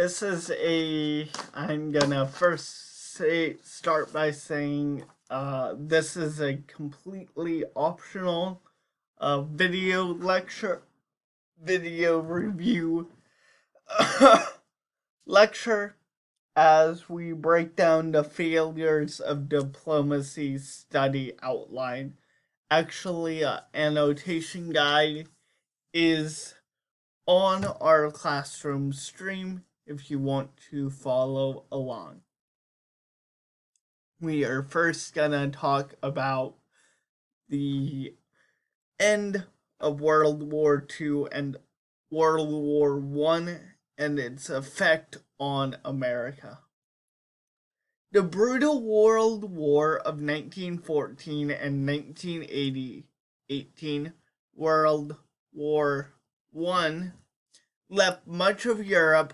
I'm gonna start by saying, this is a completely optional video video review lecture as we break down the failures of diplomacy study outline. Actually, an annotation guide is on our classroom stream if you want to follow along. We are first gonna talk about the end of World War II and World War I and its effect on America. The brutal World War of 1914 and 1918, World War I, left much of Europe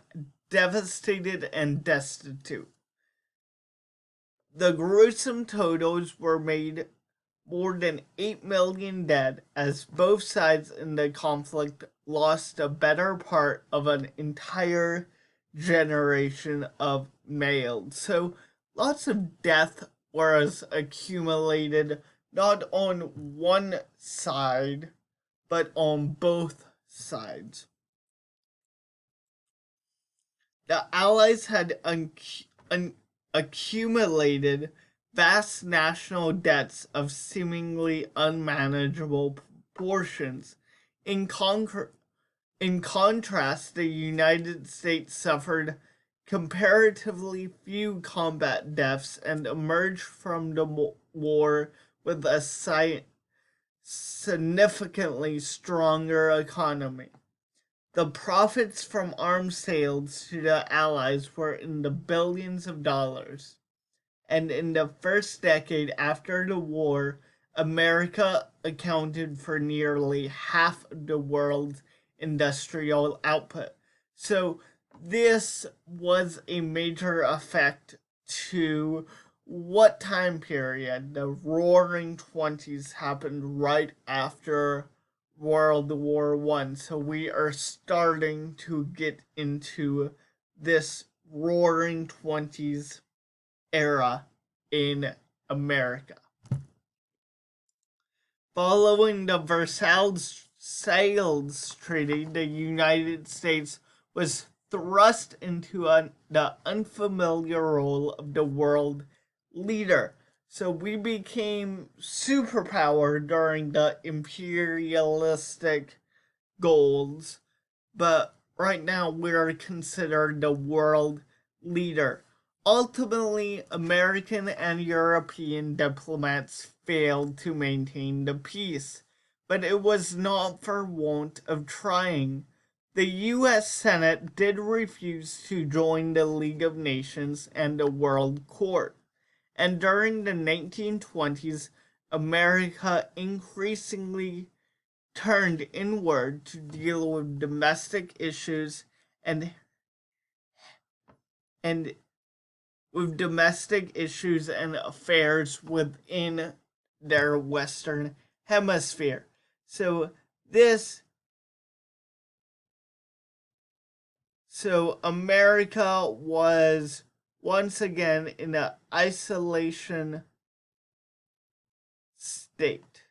devastated and destitute. The gruesome totals were made more than 8 million dead, as both sides in the conflict lost a better part of an entire generation of males. So lots of death was accumulated not on one side, but on both sides. The Allies had accumulated vast national debts of seemingly unmanageable proportions. In contrast, the United States suffered comparatively few combat deaths and emerged from the war with a significantly stronger economy. The profits from arms sales to the Allies were in the billions of dollars, and in the first decade after the war, America accounted for nearly half of the world's industrial output. So this was a major effect to what time period? The Roaring Twenties happened right after World War I. So we are starting to get into this Roaring Twenties era in America. Following the Versailles Treaty, the United States was thrust into the unfamiliar role of the world leader. So we became superpower during the imperialistic goals, but right now we're considered the world leader. Ultimately, American and European diplomats failed to maintain the peace, but it was not for want of trying. The U.S. Senate did refuse to join the League of Nations and the World Court, and during the 1920s, America increasingly turned inward to deal with domestic issues and affairs within their Western Hemisphere. So America was once again in an isolationist state.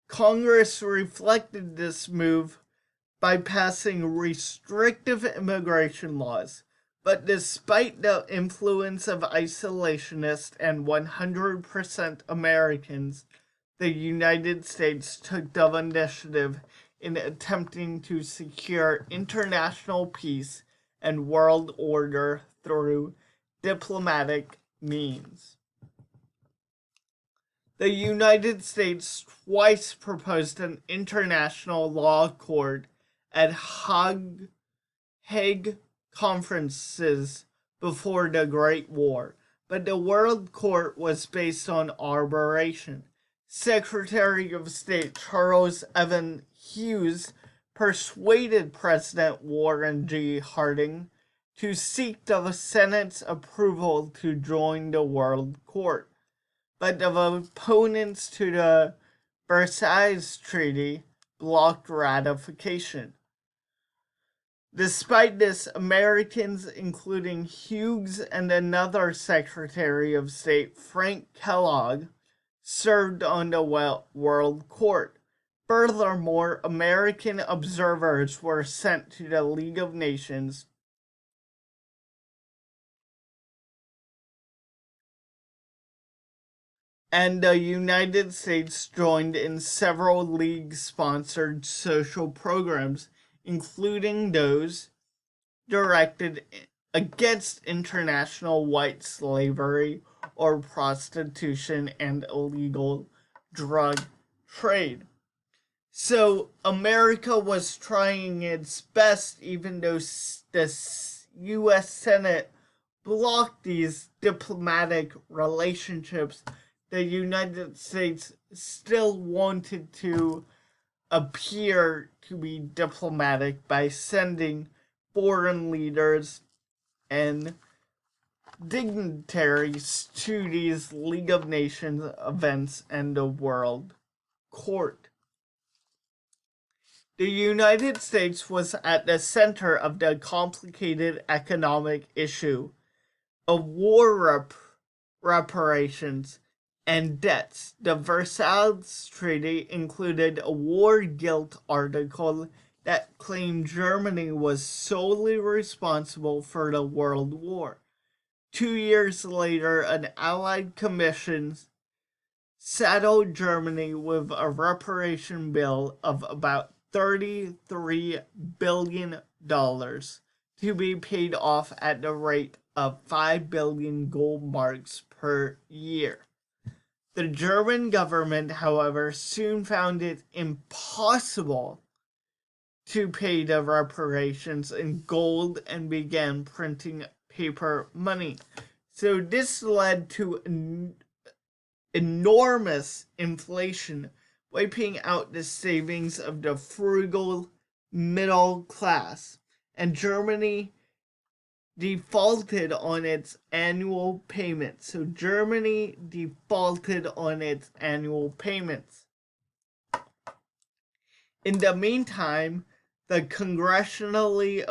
Congress reflected this move by passing restrictive immigration laws. But despite the influence of isolationists and 100% Americans, the United States took the initiative in attempting to secure international peace and world order through diplomatic means. The United States twice proposed an international law court at Hague conferences before the Great War, but the World Court was based on arbitration. Secretary of State Charles Evans Hughes persuaded President Warren G. Harding to seek the Senate's approval to join the World Court, but the opponents to the Versailles Treaty blocked ratification. Despite this, Americans, including Hughes and another Secretary of State, Frank Kellogg, served on the World Court. Furthermore, American observers were sent to the League of Nations and the United States joined in several League-sponsored social programs, including those directed against international white slavery or prostitution and illegal drug trade. So America was trying its best, even though the U.S. Senate blocked these diplomatic relationships. The United States still wanted to appear to be diplomatic by sending foreign leaders and dignitaries to these League of Nations events and the World Court. The United States was at the center of the complicated economic issue of war reparations and debts. The Versailles Treaty included a war guilt article that claimed Germany was solely responsible for the World War. 2 years later, an Allied commission saddled Germany with a reparation bill of about $33 billion to be paid off at the rate of 5 billion gold marks per year. The German government, however, soon found it impossible to pay the reparations in gold and began printing paper money. So this led to enormous inflation, wiping out the savings of the frugal middle class, and Germany defaulted on its annual payments. So Germany defaulted on its annual payments. In the meantime, the congressionally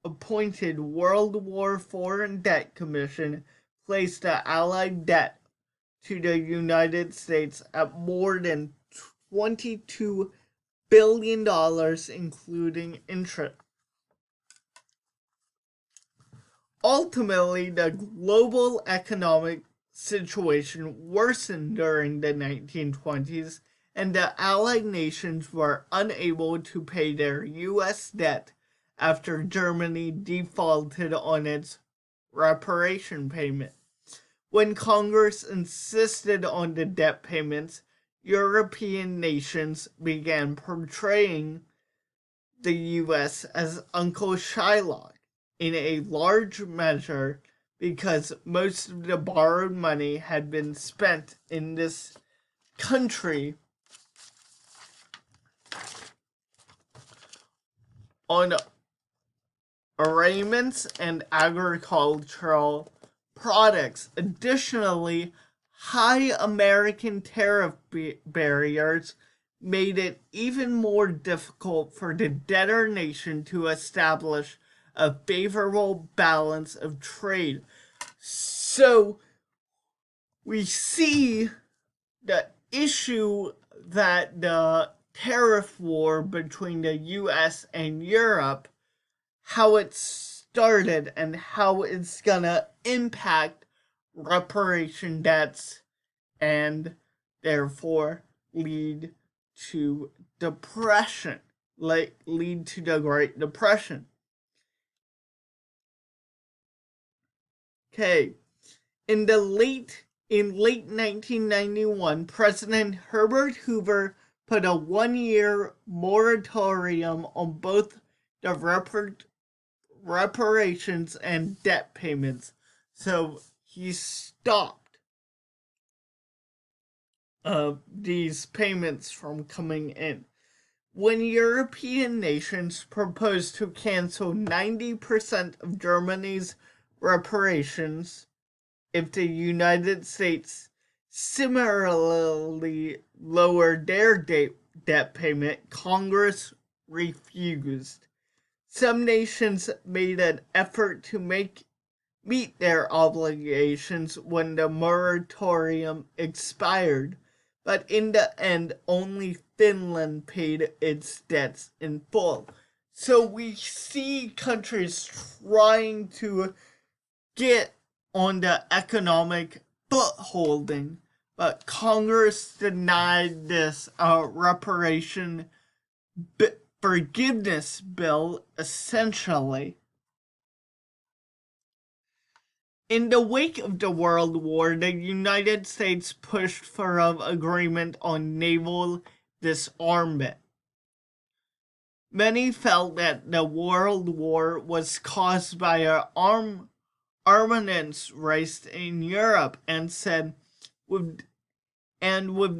appointed World War Foreign Debt Commission placed the Allied debt to the United States at more than $22 billion, including interest. Ultimately, the global economic situation worsened during the 1920s, and the Allied nations were unable to pay their U.S. debt after Germany defaulted on its reparation payment. When Congress insisted on the debt payments, European nations began portraying the U.S. as Uncle Shylock, in a large measure because most of the borrowed money had been spent in this country on armaments and agricultural products. Additionally, high American tariff barriers made it even more difficult for the debtor nation to establish a favorable balance of trade. So we see the issue that the tariff war between the US and Europe, how it started and how it's gonna impact reparation debts and therefore lead to depression, lead to the Great Depression. Okay, in late 1991, President Herbert Hoover put a 1-year moratorium on both the reparations and debt payments. So he stopped these payments from coming in. When European nations proposed to cancel 90% of Germany's reparations if the United States similarly lowered their debt payment, Congress refused. Some nations made an effort to meet their obligations when the moratorium expired, but in the end, only Finland paid its debts in full. So we see countries trying to get on the economic footholding, but Congress denied this reparation forgiveness bill essentially. In the wake of the World War, the United States pushed for an agreement on naval disarmament. Many felt that the World War was caused by an armaments race in Europe and said, with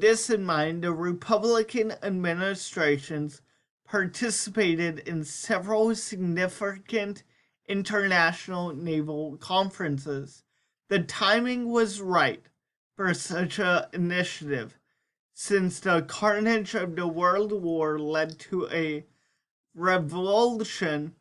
this in mind, the Republican administrations participated in several significant international naval conferences. The timing was right for such an initiative, since the carnage of the World War led to a revulsion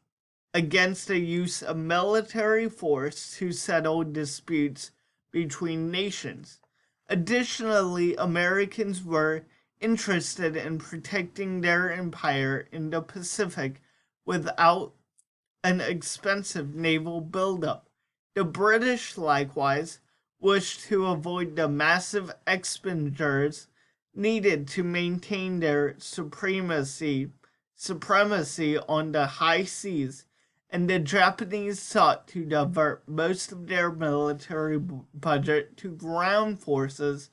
against the use of military force to settle disputes between nations. Additionally, Americans were interested in protecting their empire in the Pacific without an expensive naval buildup. The British, likewise, wished to avoid the massive expenditures needed to maintain their supremacy on the high seas, and the Japanese sought to divert most of their military budget to ground forces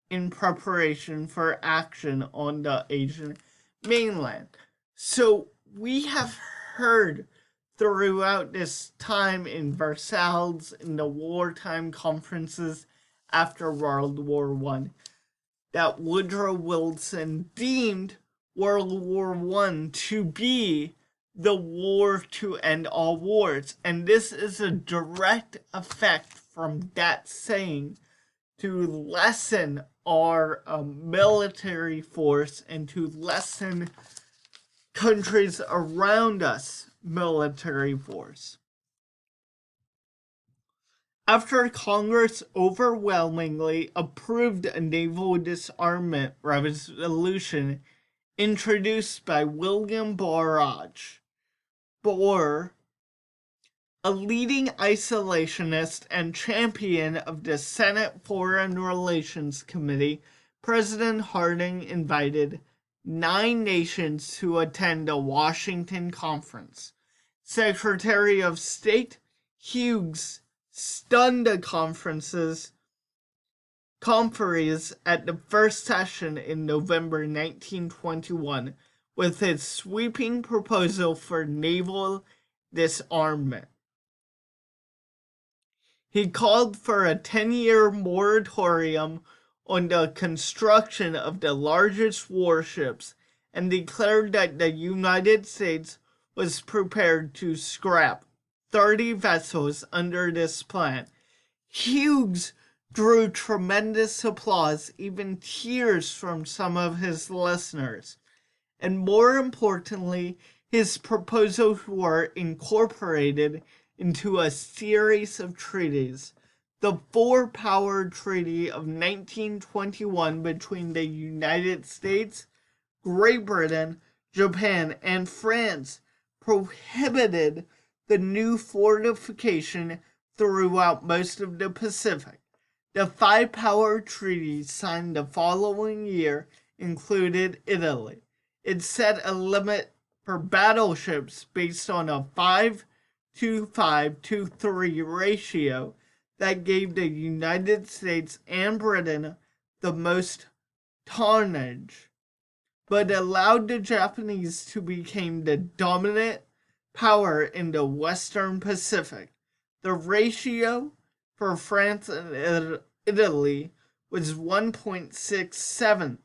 in preparation for action on the Asian mainland. So we have heard throughout this time in Versailles, in the wartime conferences after World War I, that Woodrow Wilson deemed World War I to be the war to end all wars. And this is a direct effect from that saying to lessen our military force and to lessen countries around us military force. After Congress overwhelmingly approved a naval disarmament resolution introduced by William Barrage, a leading isolationist and champion of the Senate Foreign Relations Committee, President Harding invited 9 nations to attend the Washington Conference. Secretary of State Hughes stunned the conferees at the first session in November 1921 with his sweeping proposal for naval disarmament. He called for a 10-year moratorium on the construction of the largest warships and declared that the United States was prepared to scrap 30 vessels under this plan. Hughes drew tremendous applause, even tears from some of his listeners. And more importantly, his proposals were incorporated into a series of treaties. The Four-Power Treaty of 1921 between the United States, Great Britain, Japan, and France prohibited the new fortification throughout most of the Pacific. The Five-Power Treaty signed the following year included Italy. It set a limit for battleships based on a 5-to-5-to-3 ratio that gave the United States and Britain the most tonnage, but allowed the Japanese to become the dominant power in the Western Pacific. The ratio for France and Italy was 1.67.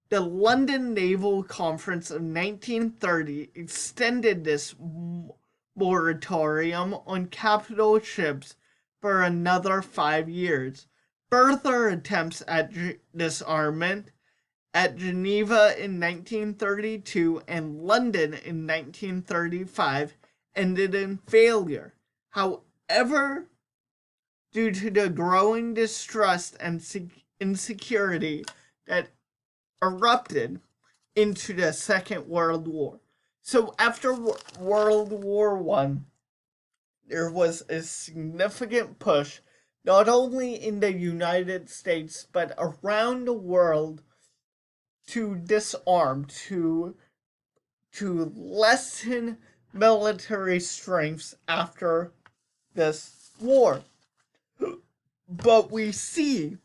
The London Naval Conference of 1930 extended this moratorium on capital ships for another 5 years. Further attempts at disarmament at Geneva in 1932 and London in 1935 ended in failure. However, due to the growing distrust and insecurity that erupted into the Second World War. So after World War I, there was a significant push, not only in the United States, but around the world, to disarm, to lessen military strengths after this war. But we see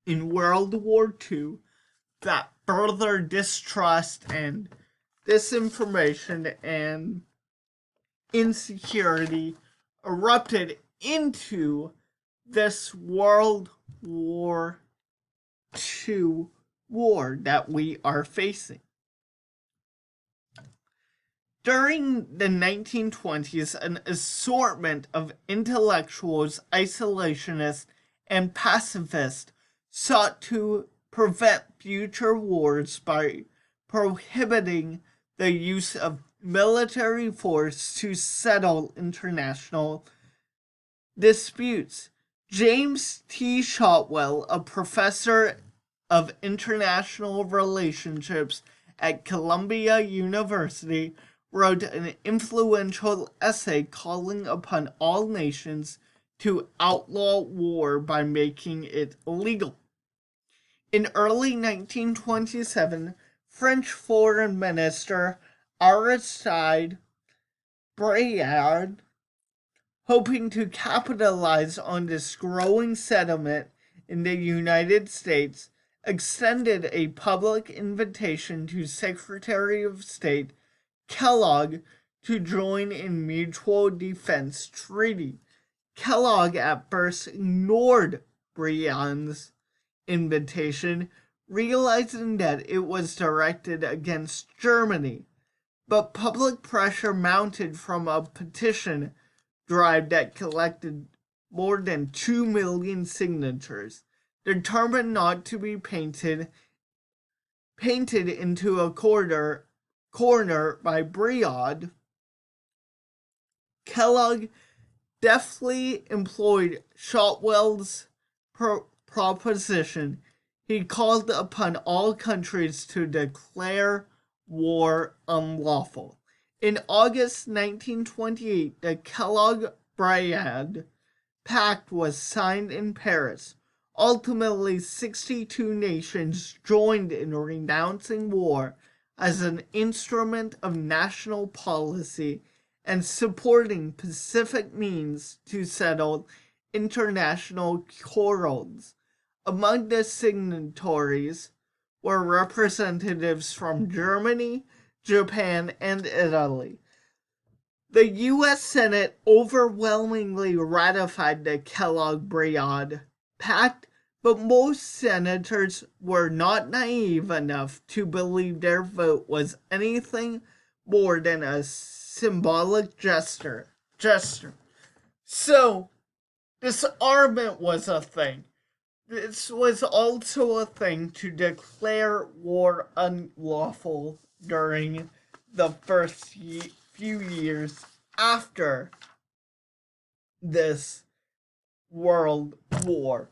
in World War II that further distrust and disinformation and insecurity erupted into this World War II war that we are facing. During the 1920s, an assortment of intellectuals, isolationists, and pacifists sought to prevent future wars by prohibiting the use of military force to settle international disputes. James T. Shotwell, a professor of international relationships at Columbia University, wrote an influential essay calling upon all nations to outlaw war by making it illegal. In early 1927, French Foreign Minister Aristide Briand, hoping to capitalize on this growing sentiment in the United States, extended a public invitation to Secretary of State Kellogg to join in mutual defense treaty. Kellogg at first ignored Briand's invitation, realizing that it was directed against Germany, but public pressure mounted from a petition drive that collected more than 2 million signatures. Determined not to be painted into a corner by Briand, Kellogg deftly employed Shotwell's proposition. He called upon all countries to declare war unlawful. In August 1928, the Kellogg-Briand Pact was signed in Paris. Ultimately, 62 nations joined in renouncing war as an instrument of national policy and supporting pacific means to settle international quarrels. Among the signatories were representatives from Germany, Japan, and Italy. The U.S. Senate overwhelmingly ratified the Kellogg-Briand Pact, but most senators were not naive enough to believe their vote was anything more than a symbolic gesture. So, disarmament was a thing. This was also a thing to declare war unlawful during the first few years after this World War.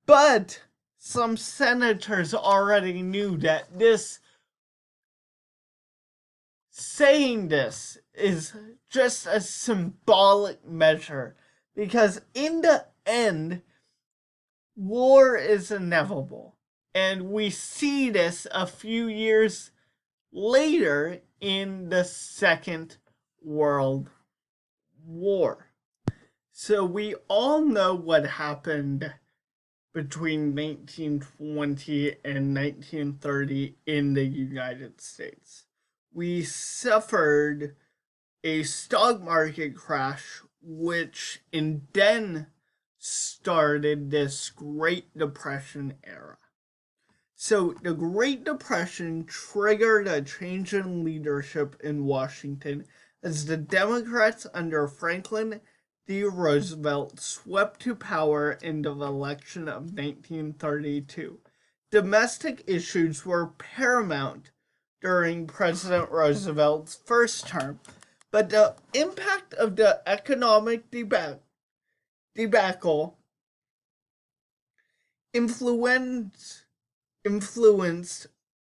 But some senators already knew that saying this is just a symbolic measure, because in the end, war is inevitable. And we see this a few years later in the Second World War. So we all know what happened between 1920 and 1930 in the United States. We suffered a stock market crash, which then started this Great Depression era. So the Great Depression triggered a change in leadership in Washington as the Democrats under Franklin D. Roosevelt swept to power in the election of 1932. Domestic issues were paramount during President Roosevelt's first term, but the impact of the economic debacle influenced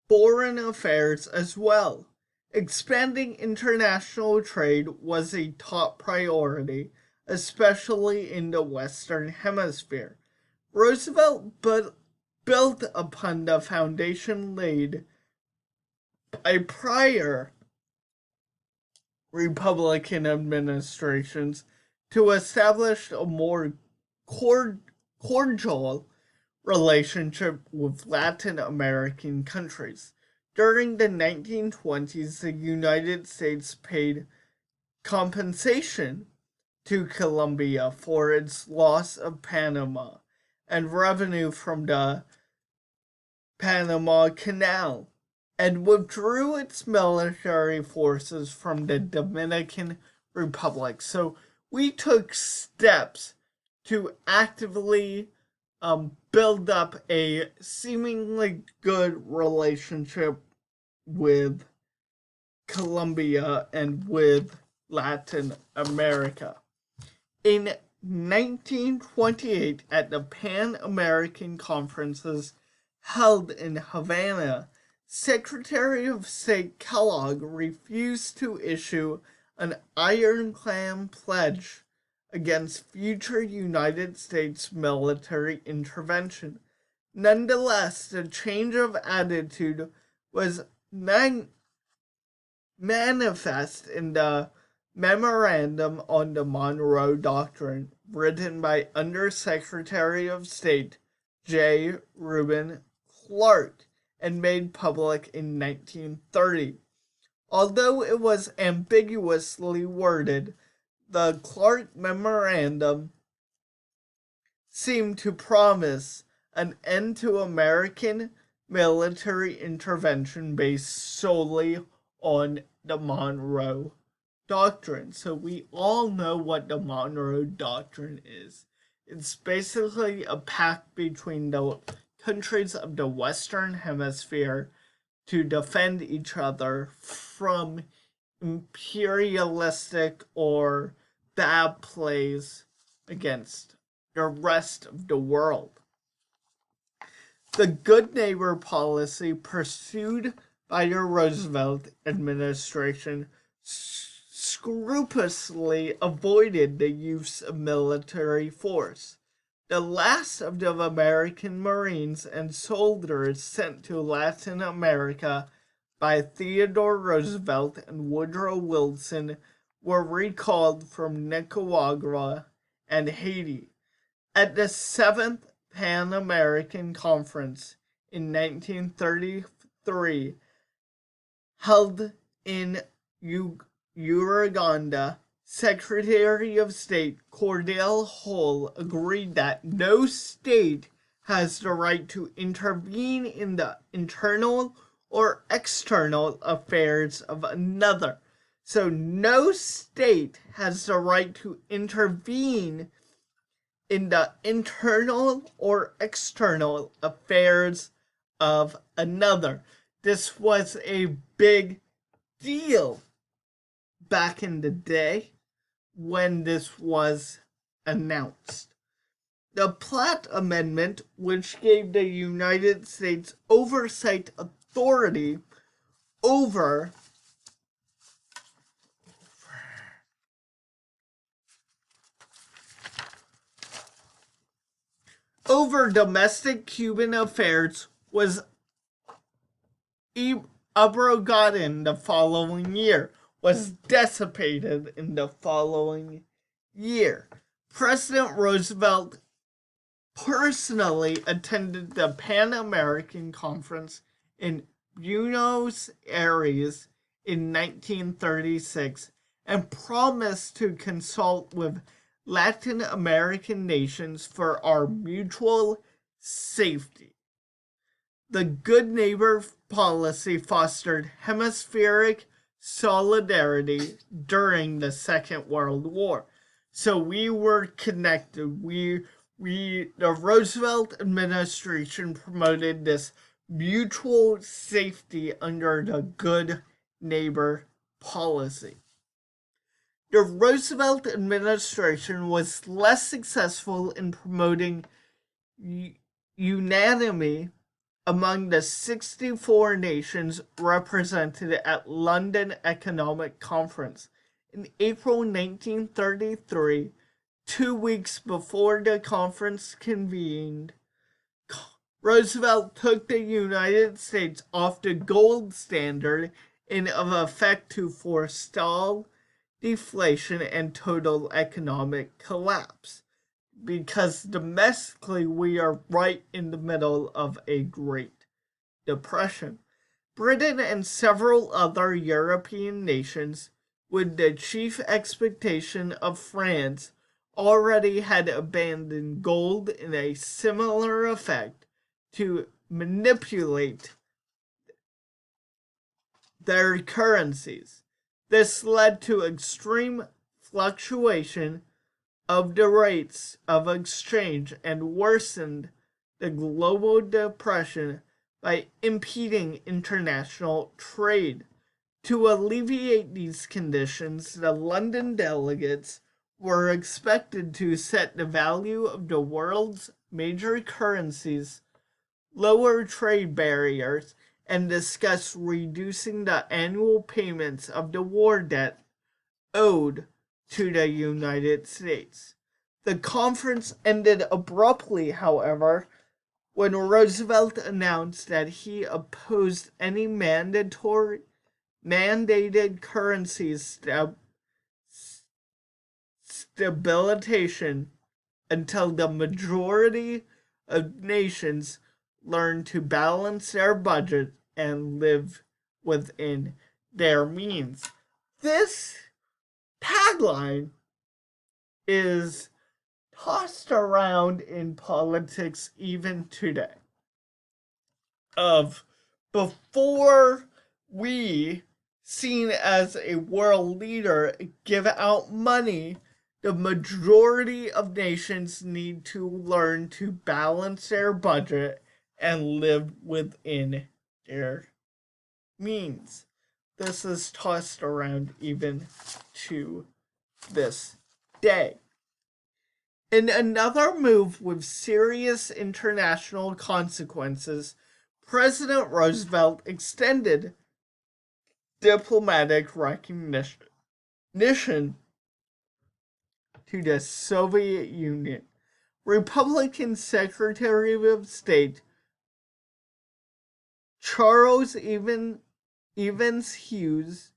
foreign affairs as well. Expanding international trade was a top priority, especially in the Western Hemisphere. Roosevelt built upon the foundation laid by prior Republican administrations to establish a more cordial relationship with Latin American countries. During the 1920s, the United States paid compensation to Colombia for its loss of Panama and revenue from the Panama Canal, and withdrew its military forces from the Dominican Republic. So we took steps to actively build up a seemingly good relationship with Colombia and with Latin America. In 1928, at the Pan American Conferences held in Havana, Secretary of State Kellogg refused to issue an ironclad pledge against future United States military intervention. Nonetheless, the change of attitude was manifest in the Memorandum on the Monroe Doctrine, written by Undersecretary of State J. Reuben Clark and made public in 1930. Although it was ambiguously worded, the Clark Memorandum seemed to promise an end to American military intervention based solely on the Monroe Doctrine. So we all know what the Monroe Doctrine is. It's basically a pact between the countries of the Western Hemisphere to defend each other from imperialistic or bad plays against the rest of the world. The good neighbor policy pursued by the Roosevelt administration scrupulously avoided the use of military force. The last of the American Marines and soldiers sent to Latin America by Theodore Roosevelt and Woodrow Wilson were recalled from Nicaragua and Haiti. At the 7th Pan American Conference in 1933, held in Uganda, Secretary of State Cordell Hull agreed that no state has the right to intervene in the internal or external affairs of another. So no state has the right to intervene in the internal or external affairs of another. This was a big deal back in the day when this was announced. The Platt Amendment, which gave the United States oversight authority over domestic Cuban affairs, was abrogated the following year, was dissipated in the following year. President Roosevelt personally attended the Pan American Conference in Buenos Aires in 1936 and promised to consult with Latin American nations for our mutual safety. The Good Neighbor policy fostered hemispheric solidarity during the Second World War. So we were connected. The Roosevelt administration promoted this mutual safety under the good neighbor policy. The Roosevelt administration was less successful in promoting unanimity among the 64 nations represented at London Economic Conference. In April 1933, 2 weeks before the conference convened, Roosevelt took the United States off the gold standard in effect to forestall deflation and total economic collapse. Because domestically we are right in the middle of a Great Depression. Britain and several other European nations, with the chief expectation of France, already had abandoned gold in a similar effect to manipulate their currencies. This led to extreme fluctuation of the rates of exchange and worsened the global depression by impeding international trade. To alleviate these conditions, the London delegates were expected to set the value of the world's major currencies, lower trade barriers, and discuss reducing the annual payments of the war debt owed to the United States. The conference ended abruptly, however, when Roosevelt announced that he opposed any mandated currency stabilization until the majority of nations learn to balance their budget and live within their means. This tagline is tossed around in politics even today. Of before we, seen as a world leader, give out money, the majority of nations need to learn to balance their budget and live within their means. This is tossed around even to this day. In another move with serious international consequences, President Roosevelt extended diplomatic recognition to the Soviet Union. Republican Secretary of State Charles Evans Hughes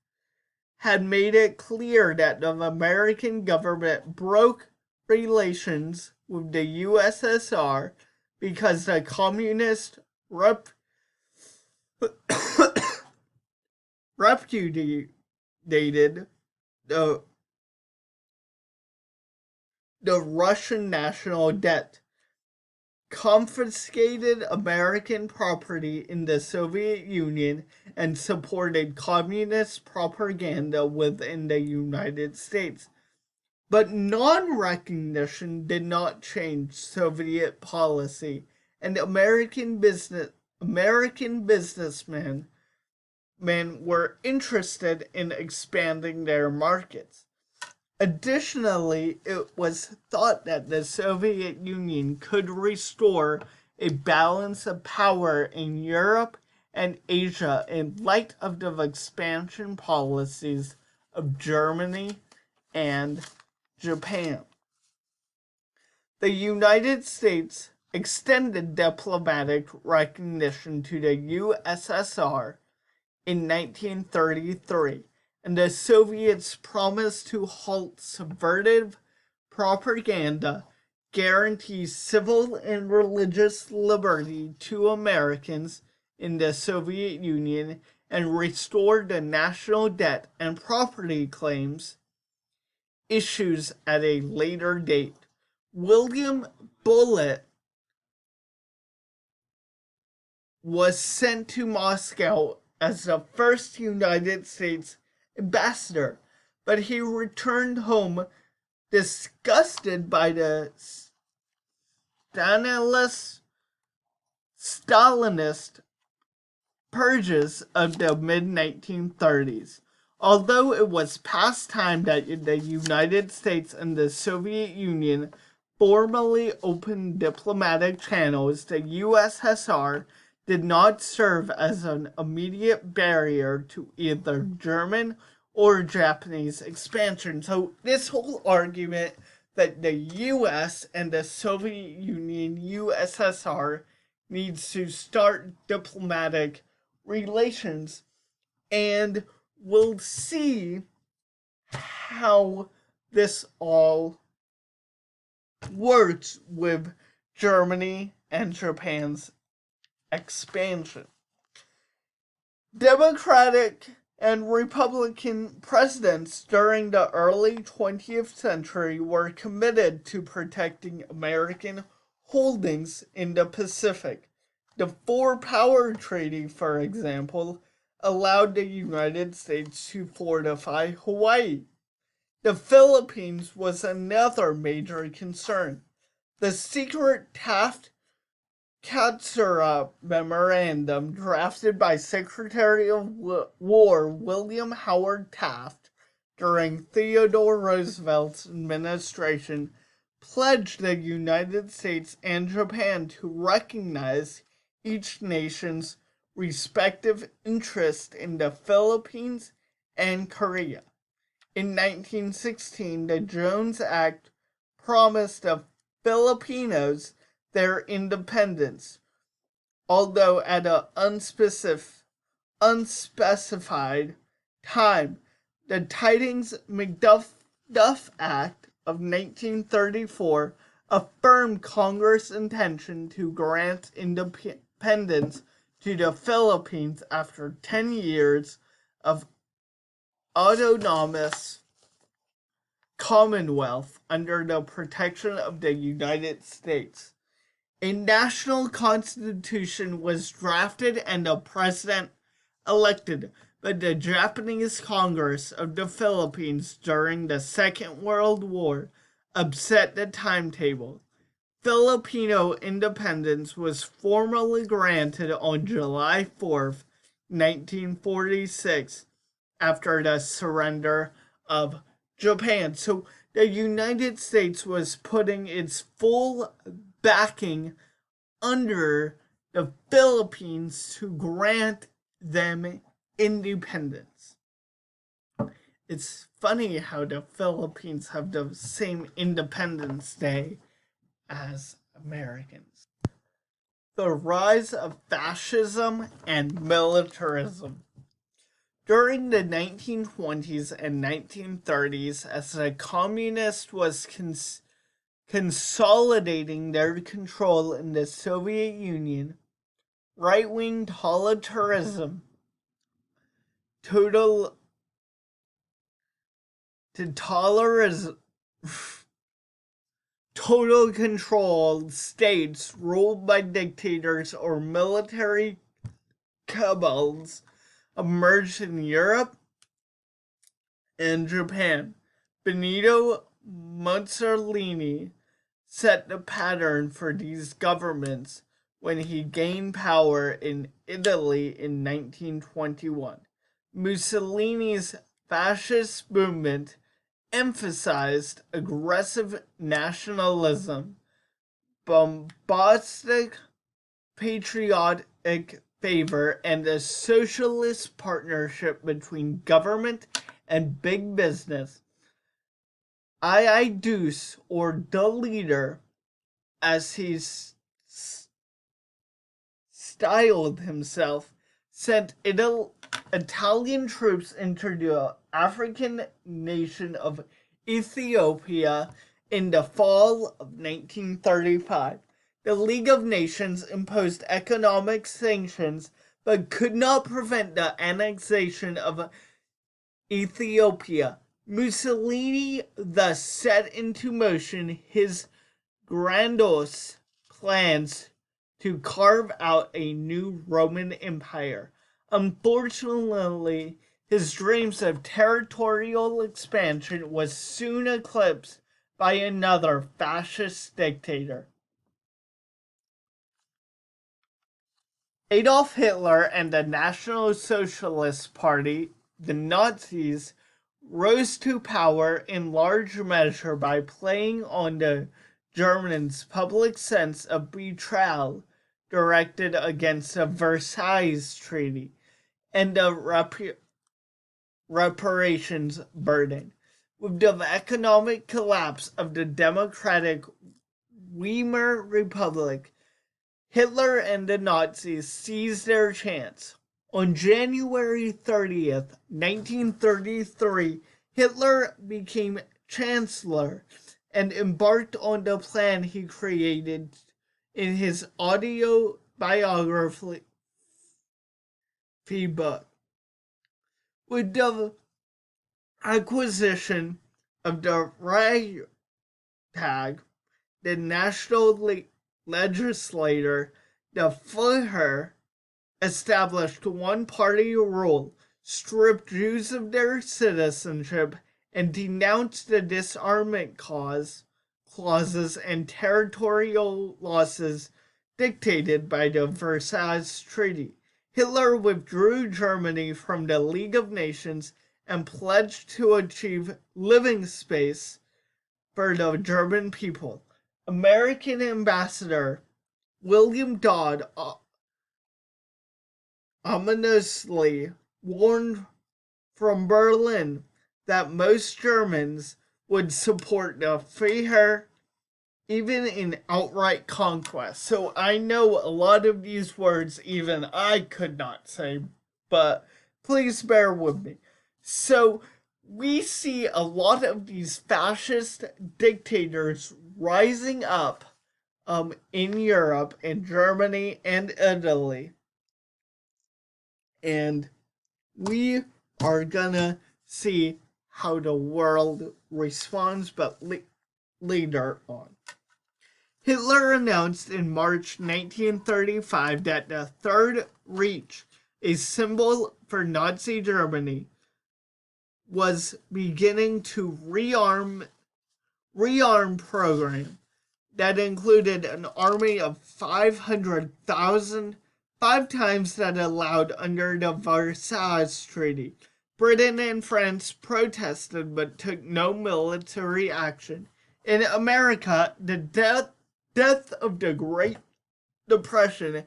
had made it clear that the American government broke relations with the USSR because the communists repudiated the Russian national debt, confiscated American property in the Soviet Union, and supported communist propaganda within the United States. But non-recognition did not change Soviet policy, and American businessmen were interested in expanding their markets. Additionally, it was thought that the Soviet Union could restore a balance of power in Europe and Asia in light of the expansion policies of Germany and Japan. The United States extended diplomatic recognition to the USSR in 1933, and the Soviets promised to halt subversive propaganda, guarantee civil and religious liberty to Americans in the Soviet Union, and restore the national debt and property claims issues at a later date. William Bullitt was sent to Moscow as the first United States ambassador, but he returned home Disgusted by the Stalinist purges of the mid-1930s. Although it was past time that the United States and the Soviet Union formally opened diplomatic channels, the USSR did not serve as an immediate barrier to either German or Japanese expansion. So this whole argument that the US and the Soviet Union, USSR, needs to start diplomatic relations, and we'll see how this all works with Germany and Japan's expansion. Democratic and Republican presidents during the early 20th century were committed to protecting American holdings in the Pacific. The Four-Power Treaty, for example, allowed the United States to fortify Hawaii. The Philippines was another major concern. The secret Taft-Katsura Memorandum, drafted by Secretary of War William Howard Taft during Theodore Roosevelt's administration, pledged the United States and Japan to recognize each nation's respective interest in the Philippines and Korea. In 1916, the Jones Act promised the Filipinos their independence, although at an unspecified time. The Tydings-McDuff Act of 1934 affirmed Congress' intention to grant independence to the Philippines after 10 years of autonomous Commonwealth under the protection of the United States. A national constitution was drafted and a president elected, but the Japanese Congress of the Philippines during the Second World War upset the timetable. Filipino independence was formally granted on July 4th, 1946, after the surrender of Japan. So the United States was putting its full backing under the Philippines to grant them independence. It's funny how the Philippines have the same Independence Day as Americans. The rise of fascism and militarism. During the 1920s and 1930s, as the communists was consolidating their control in the Soviet Union, right-wing totalitarianism, total control states ruled by dictators or military cabals emerged in Europe and Japan. Benito Mussolini set the pattern for these governments when he gained power in Italy in 1921. Mussolini's fascist movement emphasized aggressive nationalism, bombastic patriotic favor, and a socialist partnership between government and big business. Iaiduce, or the leader, as he styled himself, sent Italian troops into the African nation of Ethiopia in the fall of 1935. The League of Nations imposed economic sanctions but could not prevent the annexation of Ethiopia. Mussolini thus set into motion his grandiose plans to carve out a new Roman Empire. Unfortunately, his dreams of territorial expansion was soon eclipsed by another fascist dictator. Adolf Hitler and the National Socialist Party, the Nazis, rose to power in large measure by playing on the Germans' public sense of betrayal directed against the Versailles Treaty and the reparations burden. With the economic collapse of the democratic Weimar Republic, Hitler and the Nazis seized their chance. On January 30th, 1933, Hitler became Chancellor and embarked on the plan he created in his autobiography book. With the acquisition of the Reichstag, the national legislature, the Führer established one-party rule, stripped Jews of their citizenship, and denounced the disarmament clauses and territorial losses dictated by the Versailles Treaty. Hitler withdrew Germany from the League of Nations and pledged to achieve living space for the German people. American Ambassador William Dodd ominously warned from Berlin that most Germans would support the Führer even in outright conquest. So I know a lot of these words even I could not say, but please bear with me. So we see a lot of these fascist dictators rising up in Europe, in Germany and Italy. And we are gonna see how the world responds, but later on. Hitler announced in March 1935 that the Third Reich, a symbol for Nazi Germany, was beginning to rearm program that included an army of 500,000, 5 times that allowed under the Versailles Treaty. Britain and France protested but took no military action. In America, the death of the Great Depression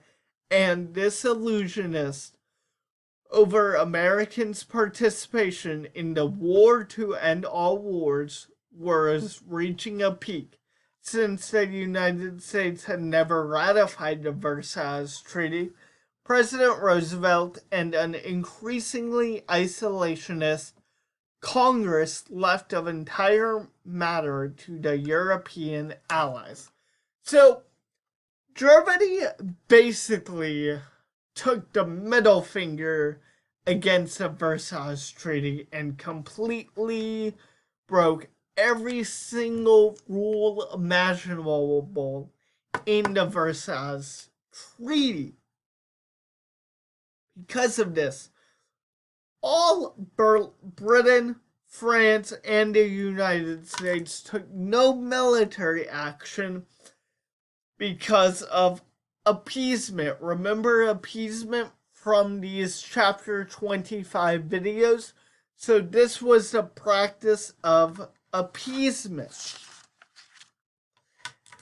and disillusionist over Americans' participation in the war to end all wars was reaching a peak. Since the United States had never ratified the Versailles Treaty, President Roosevelt and an increasingly isolationist Congress left the entire matter to the European allies. So, Germany basically took the middle finger against the Versailles Treaty and completely broke every single rule imaginable in the Versailles Treaty. Because of this, all Britain, France, and the United States took no military action because of appeasement. Remember appeasement from these chapter 25 videos? So this was the practice of appeasement.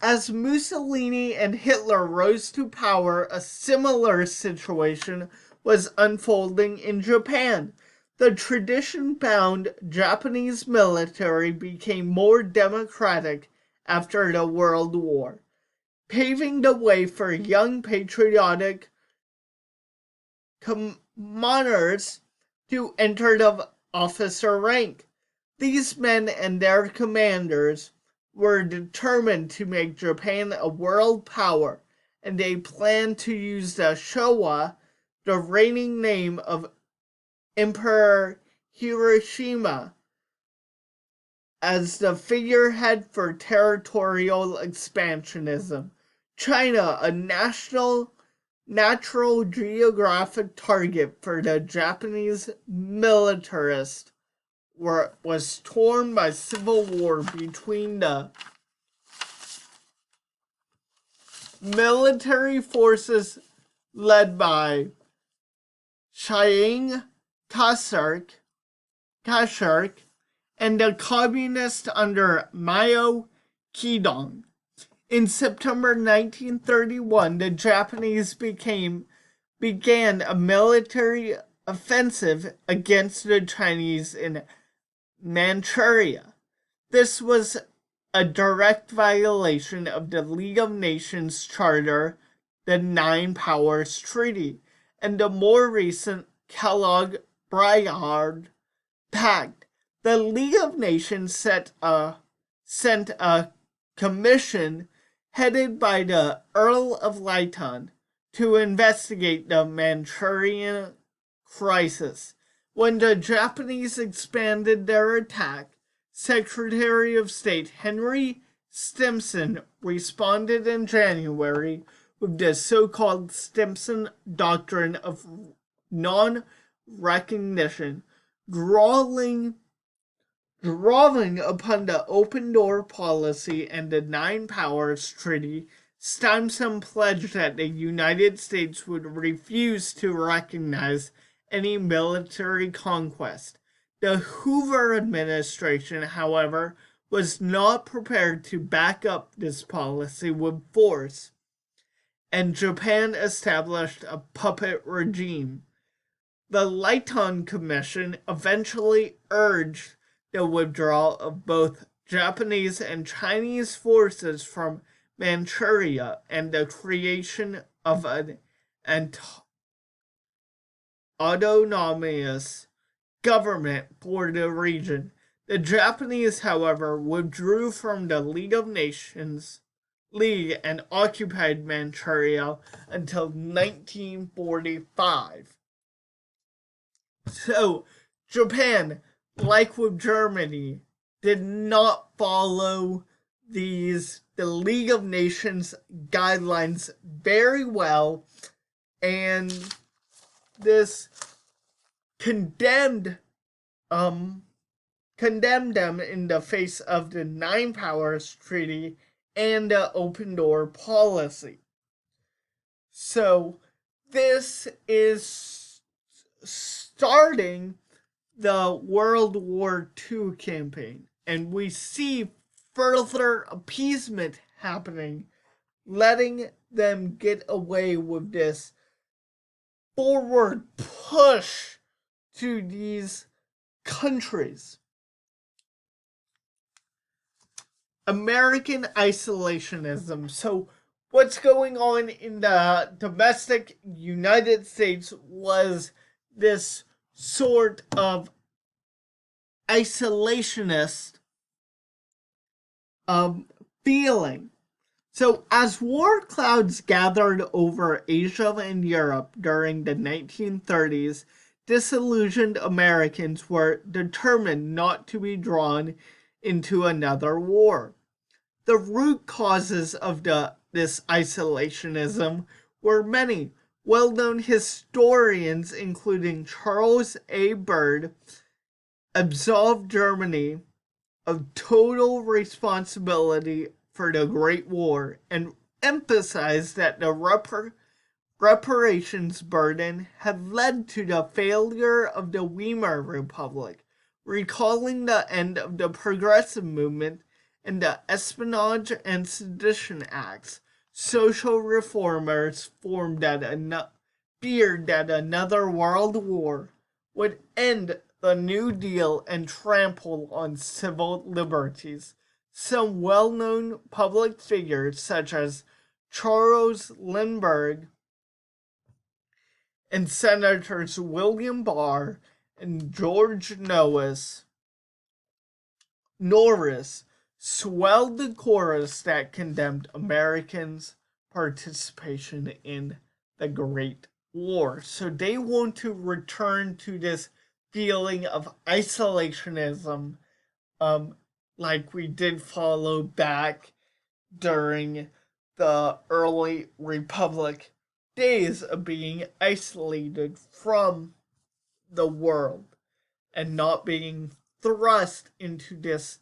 As Mussolini and Hitler rose to power, a similar situation was unfolding in Japan. The tradition-bound Japanese military became more democratic after the World War, paving the way for young patriotic commoners to enter the officer rank. These men and their commanders were determined to make Japan a world power, and they planned to use the Showa, the reigning name of Emperor Hiroshima, as the figurehead for territorial expansionism. China, a natural geographic target for the Japanese militarist, was torn by civil war between the military forces led by Chiang Kai-shek and the communists under Mao Zedong. In September 1931, the Japanese began a military offensive against the Chinese in Manchuria. This was a direct violation of the League of Nations Charter, the Nine Powers Treaty, and the more recent Kellogg-Briand Pact. The League of Nations sent a commission headed by the Earl of Lytton to investigate the Manchurian crisis. When the Japanese expanded their attack, Secretary of State Henry Stimson responded in January with the so-called Stimson Doctrine of Non-Recognition, drawing upon the open door policy and the Nine Powers Treaty. Stimson pledged that the United States would refuse to recognize any military conquest. The Hoover administration, however, was not prepared to back up this policy with force, and Japan established a puppet regime. The Lytton Commission eventually urged the withdrawal of both Japanese and Chinese forces from Manchuria and the creation of an autonomous government for the region. The Japanese, however, withdrew from the League of Nations and occupied Manchuria until 1945. So, Japan, like with Germany, did not follow the League of Nations guidelines very well, and this condemned them in the face of the Nine Powers Treaty and the open door policy. So this is starting the World War II campaign, and we see further appeasement happening, letting them get away with this forward push to these countries. American isolationism. So what's going on in the domestic United States was this sort of isolationist feeling. So as war clouds gathered over Asia and Europe during the 1930s, disillusioned Americans were determined not to be drawn into another war. The root causes of this isolationism were many. Well-known historians, including Charles A. Byrd, absolved Germany of total responsibility for the Great War and emphasized that the reparations burden had led to the failure of the Weimar Republic, recalling the end of the Progressive Movement and the Espionage and Sedition Acts. Social reformers feared that another world war would end the New Deal and trample on civil liberties. Some well-known public figures such as Charles Lindbergh and Senators William Barr and George Norris swelled the chorus that condemned Americans' participation in the Great War. So they want to return to this feeling of isolationism, like we did follow back during the early Republic days of being isolated from the world and not being thrust into this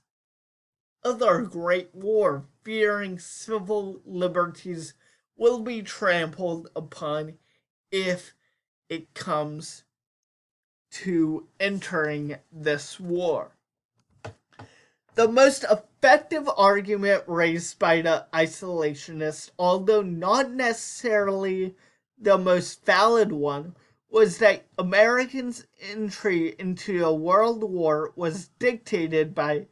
other great war, fearing civil liberties will be trampled upon if it comes to entering this war. The most effective argument raised by the isolationists, although not necessarily the most valid one, was that Americans' entry into a world war was dictated by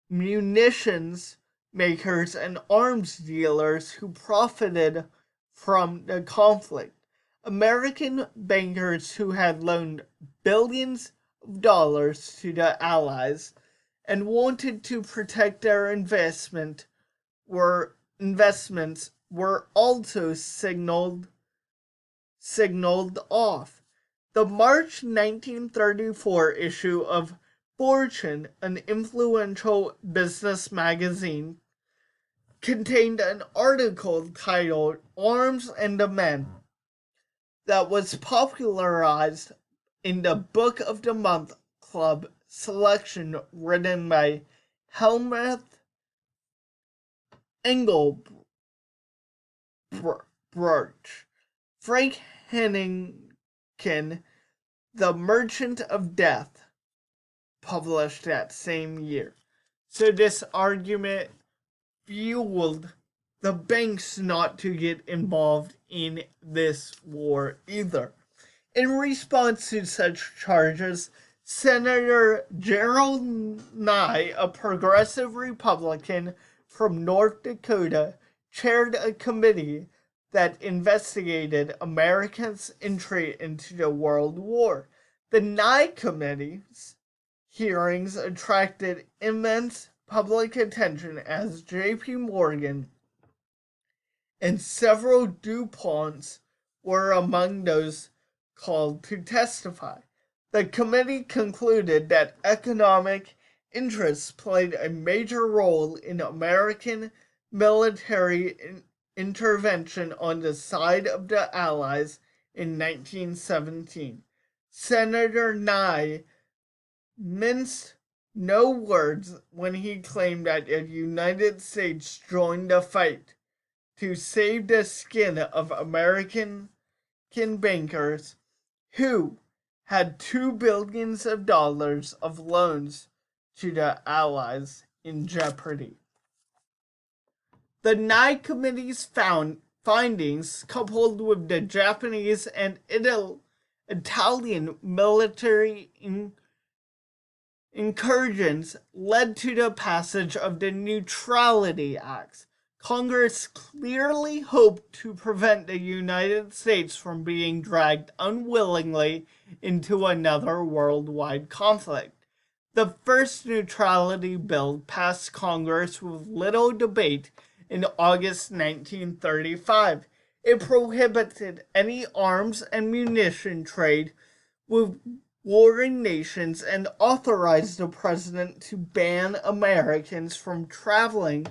munitions makers and arms dealers who profited from the conflict. American bankers who had loaned billions of dollars to the Allies and wanted to protect their investments were also signaled off. The March 1934 issue of Fortune, an influential business magazine, contained an article titled Arms and the Men that was popularized in the Book of the Month Club selection written by Helmuth Engelbrecht. Frank Hennigan, The Merchant of Death, published that same year. So this argument fueled the banks not to get involved in this war either. In response to such charges, Senator Gerald Nye, a progressive Republican from North Dakota, chaired a committee that investigated America's entry into the World War. The Nye Committee's hearings attracted immense public attention as J.P. Morgan and several DuPonts were among those called to testify. The committee concluded that economic interests played a major role in American military intervention on the side of the Allies in 1917. Senator Nye minced no words when he claimed that the United States joined the fight to save the skin of American bankers who had $2 billion of loans to the Allies in jeopardy. The Nye Committee's findings, coupled with the Japanese and Italian military incursions, led to the passage of the Neutrality Acts. Congress clearly hoped to prevent the United States from being dragged unwillingly into another worldwide conflict. The first neutrality bill passed Congress with little debate in August 1935. It prohibited any arms and munition trade with warring nations and authorized the president to ban Americans from traveling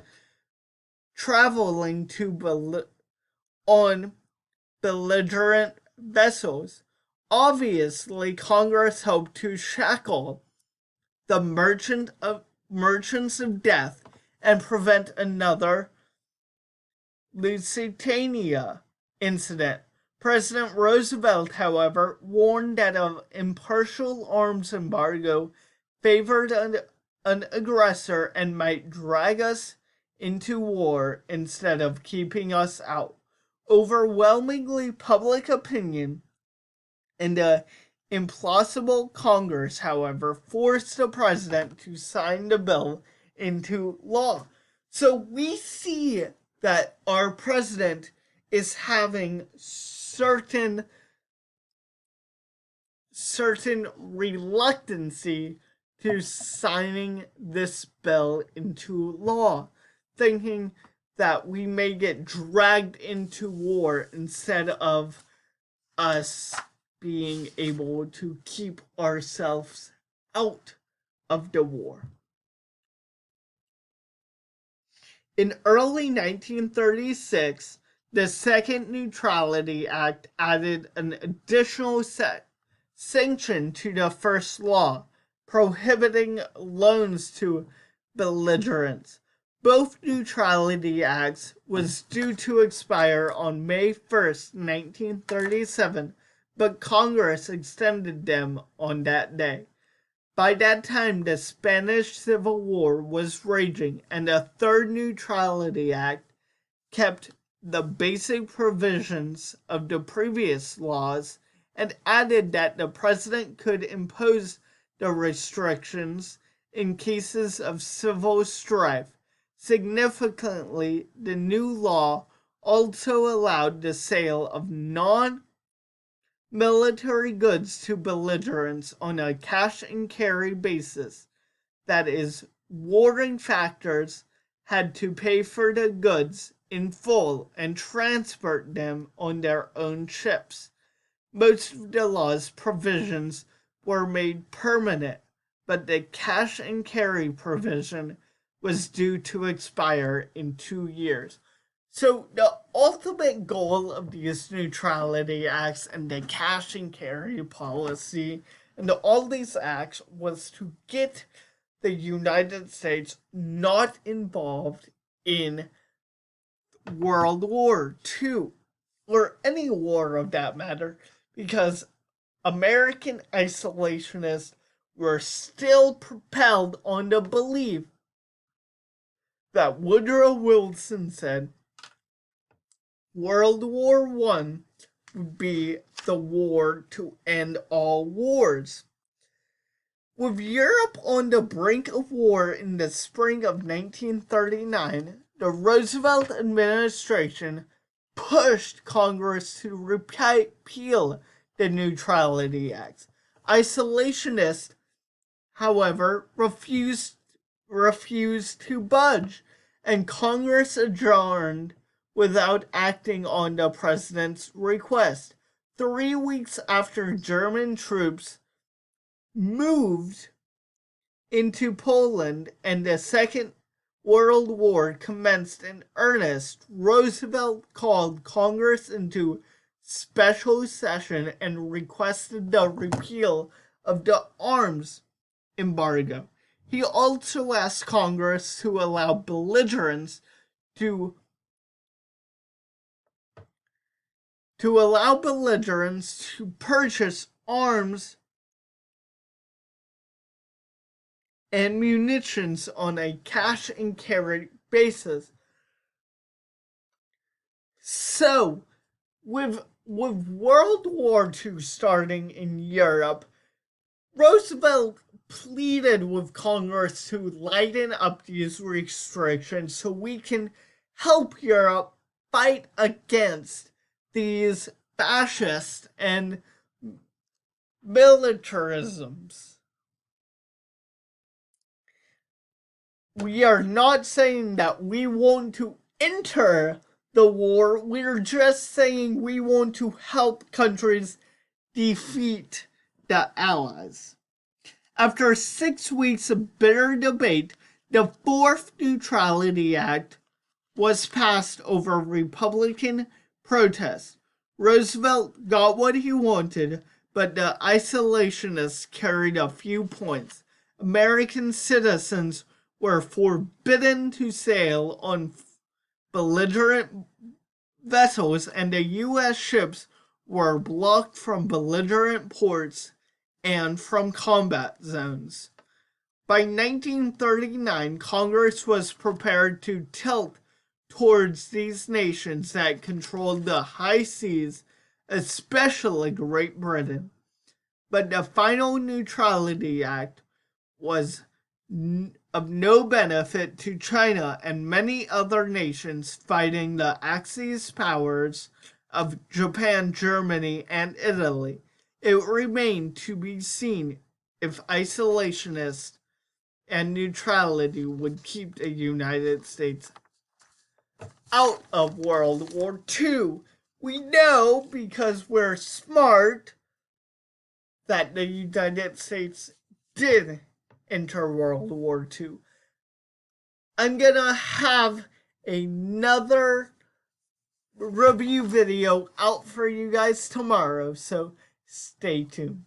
on belligerent vessels. Obviously, Congress hoped to shackle the merchants of death and prevent another Lusitania incident. President Roosevelt, however, warned that an impartial arms embargo favored an aggressor and might drag us into war instead of keeping us out. Overwhelmingly public opinion and the implausible Congress, however, forced the president to sign the bill into law. So we see that our president is having certain reluctancy to signing this bill into law, thinking that we may get dragged into war instead of us being able to keep ourselves out of the war. In early 1936, the Second Neutrality Act added an additional sanction to the first law, prohibiting loans to belligerents. Both neutrality acts was due to expire on May 1st, 1937, but Congress extended them on that day. By that time, the Spanish Civil War was raging, and a third Neutrality Act kept the basic provisions of the previous laws and added that the president could impose the restrictions in cases of civil strife. Significantly, the new law also allowed the sale of non-military goods to belligerents on a cash and carry basis. That is, warring factors had to pay for the goods in full and transport them on their own ships. Most of the law's provisions were made permanent, but the cash and carry provision was due to expire in 2 years. So the ultimate goal of these neutrality acts and the cash and carry policy and all these acts was to get the United States not involved in World War II, or any war of that matter, because American isolationists were still propelled on the belief that Woodrow Wilson said World War I would be the war to end all wars. With Europe on the brink of war in the spring of 1939, the Roosevelt administration pushed Congress to repeal the Neutrality Acts. Isolationists, however, refused to budge, and Congress adjourned without acting on the president's request. 3 weeks after German troops moved into Poland and the Second World War commenced in earnest, Roosevelt called Congress into special session and requested the repeal of the arms embargo. He also asked Congress to allow belligerents to purchase arms and munitions on a cash and carry basis. So, with World War II starting in Europe, Roosevelt pleaded with Congress to lighten up these restrictions so we can help Europe fight against these fascist and militarisms. We are not saying that we want to enter the war, we're just saying we want to help countries defeat the Allies. After 6 weeks of bitter debate, the Fourth Neutrality Act was passed over Republican protest. Roosevelt got what he wanted, but the isolationists carried a few points. American citizens were forbidden to sail on belligerent vessels, and the U.S. ships were blocked from belligerent ports and from combat zones. By 1939, Congress was prepared to tilt towards these nations that controlled the high seas, especially Great Britain. But the final Neutrality Act was of no benefit to China and many other nations fighting the Axis powers of Japan, Germany, and Italy. It remained to be seen if isolationists and neutrality would keep the United States out of World War II. We know, because we're smart, that the United States did enter World War II. I'm gonna have another review video out for you guys tomorrow, so stay tuned.